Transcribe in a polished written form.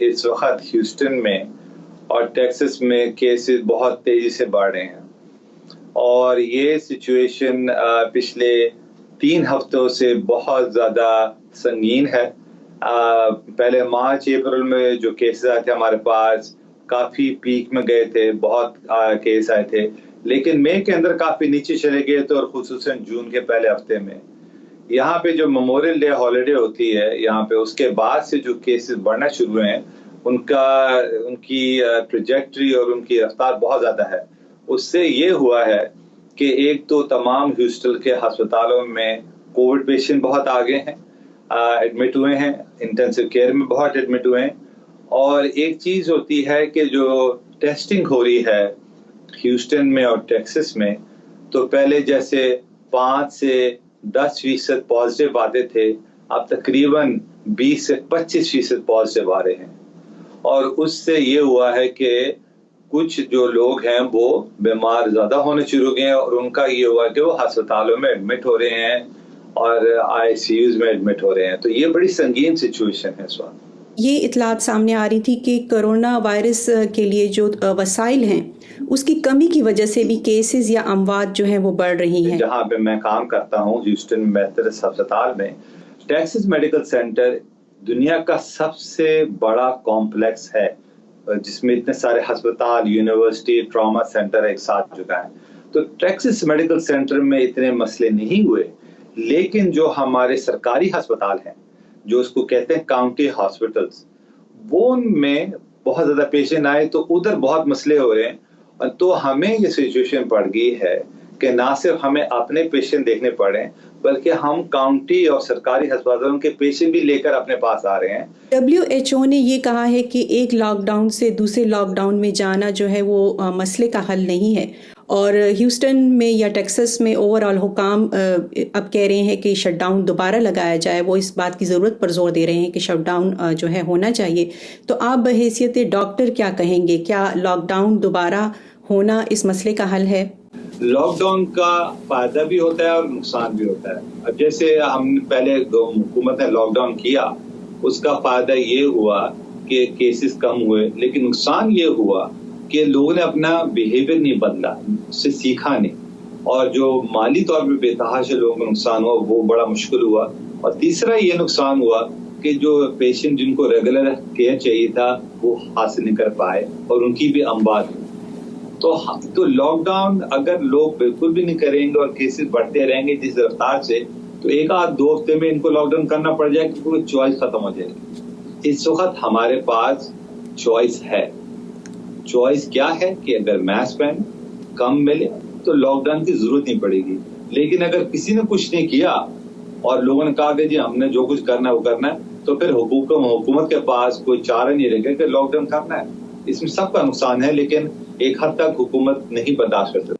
اس وقت ہیوسٹن میں اور ٹیکسس میں کیسز بہت تیزی سے بڑھ رہے ہیں، اور یہ سچویشن پچھلے 3 ہفتوں سے بہت زیادہ سنگین ہے۔ پہلے مارچ اپریل میں جو کیسز آئے تھے ہمارے پاس کافی پیک میں گئے تھے، بہت کیس آئے تھے، لیکن مئی کے اندر کافی نیچے چلے گئے تھے، اور خصوصاً جون کے پہلے ہفتے میں یہاں پہ جو میموریل ڈے ہالیڈے ہوتی ہے یہاں پہ، اس کے بعد سے جو کیسز بڑھنا شروع ہوئے ہیں، ان کی ٹریجیکٹری اور ان کی رفتار بہت زیادہ ہے۔ اس سے یہ ہوا ہے کہ ایک تو تمام ہیوسٹن کے ہسپتالوں میں کووڈ پیشنٹ بہت آگے ہیں، ایڈمٹ ہوئے ہیں، انٹینسو کیئر میں بہت ایڈمٹ ہوئے ہیں، اور ایک چیز ہوتی ہے کہ جو ٹیسٹنگ ہو رہی ہے ہیوسٹن میں اور ٹیکسس میں، تو پہلے جیسے 5 سے 10% پازیٹیو آتے تھے، اب تقریباً 20 سے 25% پازیٹیو آ رہے ہیں، اور اس سے یہ ہوا ہے کہ کچھ جو لوگ ہیں وہ بیمار زیادہ ہونے شروع ہو گئے ہیں، اور ان کا یہ ہوا کہ وہ ہسپتالوں میں ایڈمٹ ہو رہے ہیں اور ICUs میں ایڈمٹ ہو رہے ہیں۔ تو یہ بڑی سنگین سچویشن ہے اس وقت۔ یہ اطلاعات سامنے آ رہی تھی کہ کرونا وائرس کے لیے جو وسائل ہیں اس کی کمی کی وجہ سے بھی کیسز یا اموات جو ہیں وہ بڑھ رہی ہیں۔ جہاں پہ میں کام کرتا ہوں ہیوسٹن میتھوڈسٹ ہسپتال میں، ٹیکسس میڈیکل سینٹر دنیا کا سب سے بڑا کمپلیکس ہے، جس میں اتنے سارے ہسپتال، یونیورسٹی، ٹراما سینٹر ایک ساتھ جڑا ہے۔ تو ٹیکسس میڈیکل سینٹر میں اتنے مسئلے نہیں ہوئے، لیکن جو ہمارے سرکاری ہسپتال ہیں، جو اس کو کہتے ہیں کاؤنٹی ہاسپٹلز، وہ ان میں بہت زیادہ پیشنٹ آئے، تو ادھر بہت مسئلے ہو رہے ہیں۔ تو ہمیں یہ سچویشن پڑ گئی ہے کہ نہ صرف ہمیں اپنے پیشنٹ دیکھنے پڑے بلکہ ہم کاؤنٹی اور سرکاری ہسپتالوں کے پیشنٹ بھی لے کر اپنے پاس آ رہے ہیں۔ WHO نے یہ کہا ہے کہ ایک لاک ڈاؤن سے دوسرے لاک ڈاؤن میں جانا جو ہے وہ مسئلے کا حل نہیں ہے، اور ہیوسٹن میں یا ٹیکسس میں اوور آل حکام اب کہہ رہے ہیں کہ شٹ ڈاؤن دوبارہ لگایا جائے، وہ اس بات کی ضرورت پر زور دے رہے ہیں کہ شٹ ڈاؤن جو ہے ہونا چاہیے۔ تو آپ بحیثیت ڈاکٹر کیا کہیں گے؟ کیا لاک ڈاؤن دوبارہ ہونا اس مسئلے کا حل ہے؟ لاک ڈاؤن کا فائدہ بھی ہوتا ہے اور نقصان بھی ہوتا ہے۔ اب جیسے ہم نے پہلے حکومت نے لاک ڈاؤن کیا، اس کا فائدہ یہ ہوا کہ کیسز کم ہوئے، لیکن نقصان یہ ہوا کہ لوگوں نے اپنا بیہیویئر نہیں بدلا، اس سے سیکھا نہیں، اور جو مالی طور پہ بے تحاشا لوگوں کو نقصان ہوا وہ بڑا مشکل ہوا۔ اور تیسرا یہ نقصان ہوا کہ جو پیشنٹ جن کو ریگولر کیئر چاہیے تھا وہ حاصل نہیں کر پائے، اور ان کی بھی اموات ہوئی۔ تو لاک ڈاؤن اگر لوگ بالکل بھی نہیں کریں گے اور کیسز بڑھتے رہیں گے جس رفتار سے، تو 1-2 ہفتے میں ان کو لاک ڈاؤن کرنا پڑ جائے گا، کیونکہ چوائس ختم ہو جائے گی۔ اس وقت ہمارے پاس چوائس ہے۔ چوائس کیا ہے کہ اگر ماسک پہن کم ملے تو لاک ڈاؤن کی ضرورت نہیں پڑے گی، لیکن اگر کسی نے کچھ نہیں کیا اور لوگوں نے کہا کہ جی ہم نے جو کچھ کرنا ہے وہ کرنا ہے، تو پھر حکومت کے پاس کوئی چارہ نہیں رہے گا کہ لاک ڈاؤن کرنا ہے۔ اس میں سب کا نقصان ہے، لیکن ایک حد تک حکومت نہیں برداشت کر سکتی۔